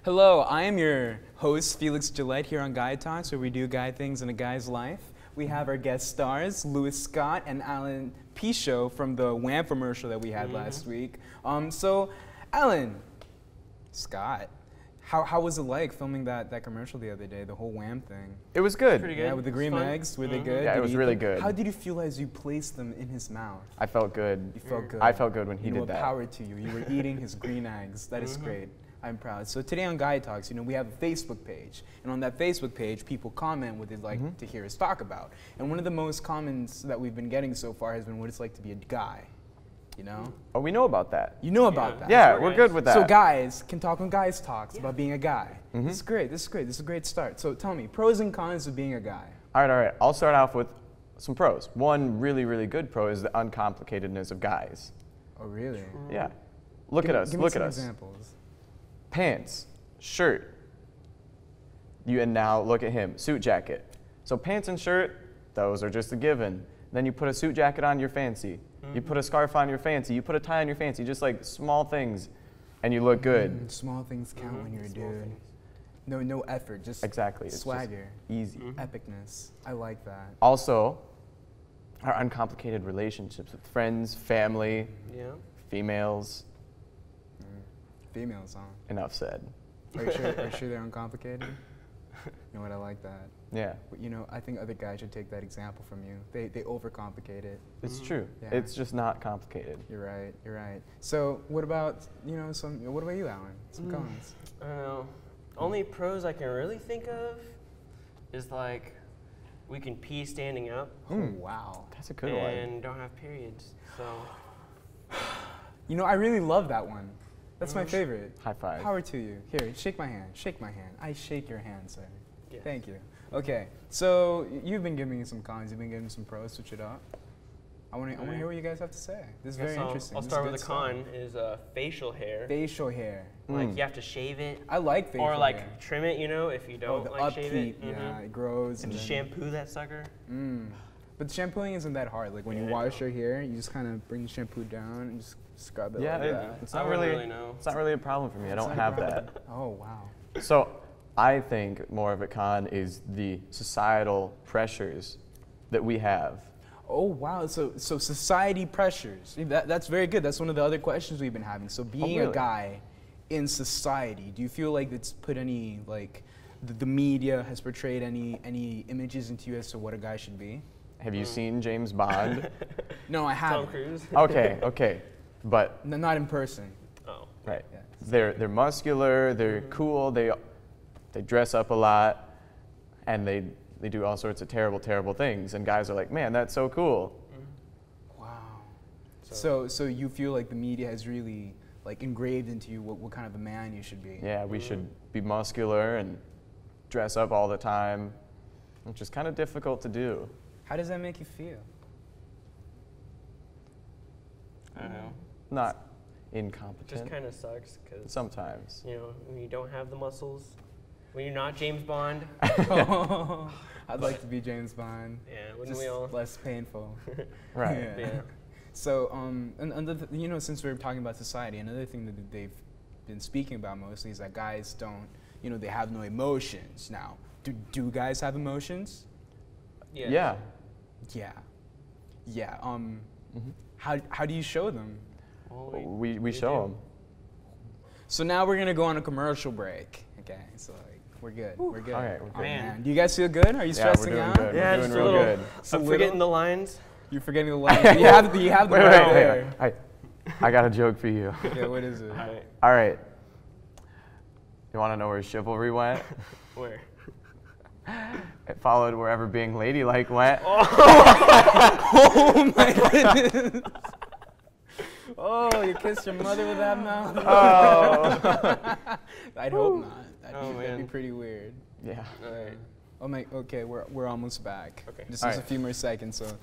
Hello, I am your host, Felix Gillette, here on Guy Talks, where we do guy things in a guy's life. We have our guest stars, Louis Scott and Alan Pichot from the Wham commercial that we had last week. So, Alan, Scott, how was it like filming that commercial the other day, the whole Wham thing? It was good. Pretty good. Yeah, with the green eggs, were they good? Yeah, it was really good. How did you feel as you placed them in his mouth? I felt good. You felt good. I felt good when he did that. Power to you. You were eating his green eggs. That is great. I'm proud. So today on Guy Talks, we have a Facebook page. And on that Facebook page, people comment what they'd like to hear us talk about. And one of the most comments that we've been getting so far has been what it's like to be a guy. Oh, we know about that. You know about that. Yeah, we're good with that. So guys can talk on Guys Talks about being a guy. This is great. This is great. This is a great start. So tell me, pros and cons of being a guy. All right. I'll start off with some pros. One really, really good pro is the uncomplicatedness of guys. Oh, really? Yeah. Look at us. Give me Look some at us. examples. Pants, shirt. And now look at him, suit jacket. So pants and shirt, those are just a given. Then you put a suit jacket on, you're fancy. You put a scarf on, you're fancy. You put a tie on, you're fancy. Just like small things, and you look good. Small things count when you're a dude. No effort, just exactly. swagger. Easy. Epicness. I like that. Also, our uncomplicated relationships with friends, family, females. Females, huh? Enough said. Are you sure they're uncomplicated? You know what, I like that. Yeah. I think other guys should take that example from you. They overcomplicate it. It's true. Yeah. It's just not complicated. You're right. So what about, what about you, Alan? Some cons? I don't know. Only pros I can really think of is like we can pee standing up. Oh, wow. That's a good one. And don't have periods. So. I really love that one. That's my favorite. High five. Power to you. Here, shake my hand. Shake my hand. I shake your hand, sir. Yes. Thank you. Okay, so you've been giving me some cons. You've been giving me some pros. Switch it up. I want to hear what you guys have to say. This is very interesting. I'll start with the con. Is facial hair. Facial hair. Like you have to shave it. I like facial hair. Or like trim it, if you don't shave it. Yeah, it grows. And just shampoo that sucker. But shampooing isn't that hard. Like when you wash your hair, you just kind of bring the shampoo down and just scrub it. It's not really a problem for me. I don't have that. Oh, wow. So I think more of a con is the societal pressures that we have. Oh, wow. So society pressures. That's very good. That's one of the other questions we've been having. So being a guy in society, do you feel like it's put any, like, the media has portrayed any images into you as to what a guy should be? Have you seen James Bond? No, I haven't. Tom Cruise. Okay. But not in person. Oh. Right. Yeah. They're muscular, they're cool, they dress up a lot, and they do all sorts of terrible things. And guys are like, man, that's so cool. Wow. So you feel like the media has really like engraved into you what kind of a man you should be. Yeah, we should be muscular and dress up all the time, which is kind of difficult to do. How does that make you feel? I don't know. Not incompetent. Just kind of sucks because sometimes. When you don't have the muscles, when you're not James Bond. I'd like to be James Bond. Yeah, wouldn't just we all? Less painful. Right. Yeah. So, since we're talking about society, another thing that they've been speaking about mostly is that guys don't, they have no emotions. Now, do guys have emotions? Yeah. Yeah. How do you show them? Well, we show them. So now we're gonna go on a commercial break. Okay, so we're good. We're good. All right, we're good. Man, do you guys feel good? Are you stressing out? Good. Yeah, we're just doing a real little. good. I'm forgetting the lines. You're forgetting the line. you have the Wait. I got a joke for you. Yeah, what is it? All right. You want to know where chivalry went? Where? It followed wherever being ladylike went. Oh my goodness. Oh, you kissed your mother with that mouth? Oh. I'd hope not. That'd be Man. pretty weird. Yeah. All right. Oh my. Okay, we're almost back. Okay. Just All a right. few more seconds. So,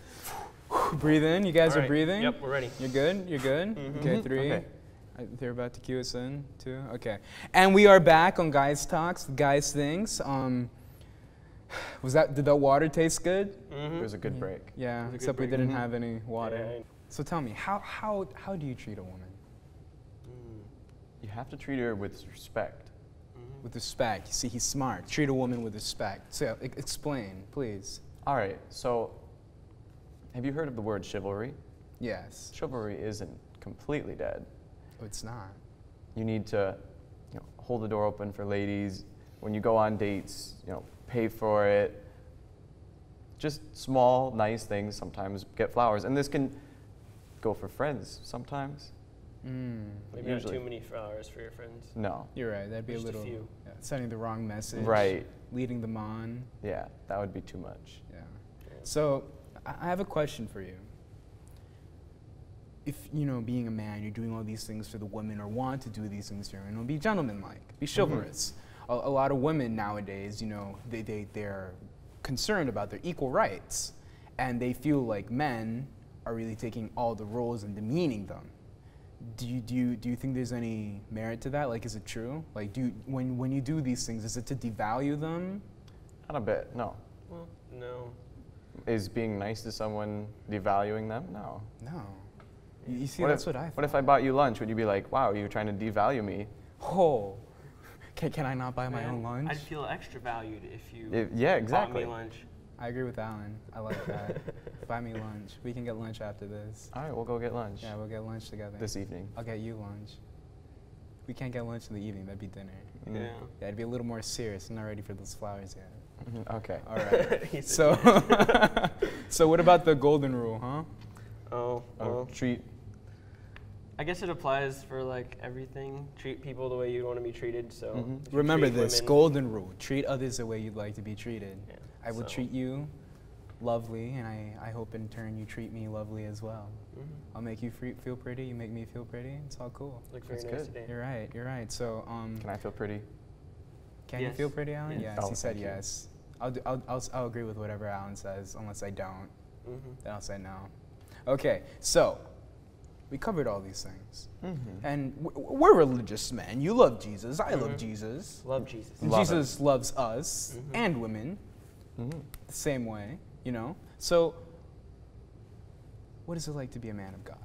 breathe in. You guys All are right. breathing. Yep, we're ready. You're good. You're good. Okay, 3. Okay. They're about to cue us in. 2. Okay. And we are back on Guys Talks, Guys Things. Did that water taste good? It was a good break. Yeah. good Except we break. didn't have any water. Yeah. So tell me, how do you treat a woman? You have to treat her with respect. With respect. You see, he's smart. Treat a woman with respect. So, explain, please. All right, so have you heard of the word chivalry? Yes. Chivalry isn't completely dead. Oh, it's not. You need to, hold the door open for ladies. When you go on dates, pay for it. Just small, nice things. Sometimes get flowers, and this can go for friends sometimes. Maybe not Usually. too many flowers for your friends. No. You're right. That'd be Just a a little few. sending the wrong message. Right. Leading them on. Yeah, that would be too much. Yeah. So I have a question for you. If, being a man, you're doing all these things for the women or want to do these things for women, be gentlemanlike, be chivalrous. A lot of women nowadays, they're concerned about their equal rights, and they feel like men are really taking all the roles and demeaning them. Do you think there's any merit to that? Like, is it true? Like, when you do these things, is it to devalue them? Not a bit, no. Well, no. Is being nice to someone devaluing them? No. No. You see, What that's if, what I thought. What if I bought you lunch? Would you be like, wow, you're trying to devalue me? Oh, can I not buy my own lunch? I'd feel extra valued if you Yeah, exactly. bought me lunch. I agree with Alan. I like that. Buy me lunch. We can get lunch after this. All right, we'll go get lunch Yeah, we'll get lunch together. this evening. I'll get you lunch. We can't get lunch in the evening. That'd be dinner. Mm. Yeah. Yeah, it'd be a little more serious. I'm not ready for those flowers yet. Mhm, okay. All right. He said So, so what about the golden rule, huh? Oh, well, Treat. I guess it applies for like everything. Treat people the way you want to be treated. So Mhm. if you Remember treat this women- golden rule: treat others the way you'd like to be treated. Yeah, I will so- treat you lovely, and I hope in turn you treat me lovely as well. Mhm. I'll make you feel pretty. You make me feel pretty. It's all cool. Look very That's nice good. today. You're right. You're right. So, Can I feel pretty? can you Yes. feel pretty, Alan? Yes. Yes. Oh, He said thank you. yes. I'll agree with whatever Alan says, unless I don't. Mhm. Then I'll say no. Okay. So, we covered all these things, Mm-hmm. and we're religious men. You love Jesus. I love Mhm. Jesus. Love Jesus. And Love Jesus loves us Mhm. and women Mm-hmm. the same way. So, what is it like to be a man of God?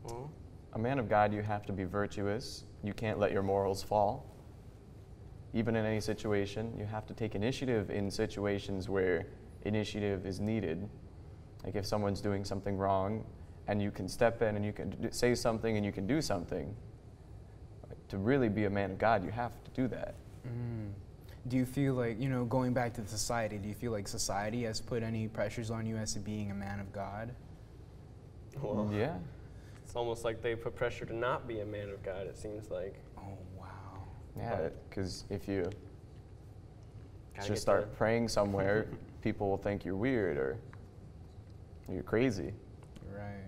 Well, A man of God, you have to be virtuous. You can't let your morals fall. Even in any situation, you have to take initiative in situations where initiative is needed. Like if someone's doing something wrong, and you can step in and you can say something and you can do something. To really be a man of God, you have to do that. Do you feel like, going back to the society, do you feel like society has put any pressures on you as to being a man of God? well, Yeah. it's almost like they put pressure to not be a man of God. It seems like. Oh, wow. Yeah, because if you Gotta just get start the- praying somewhere, people will think you're weird or you're crazy. Right.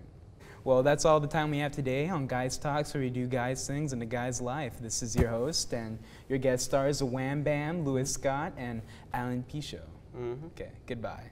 Well, that's all the time we have today on Guys Talks, where we do guys things in the guy's life. This is your host, and your guest stars are Wham Bam, Louis Scott, and Alan Pichot. Mhm. Okay, goodbye.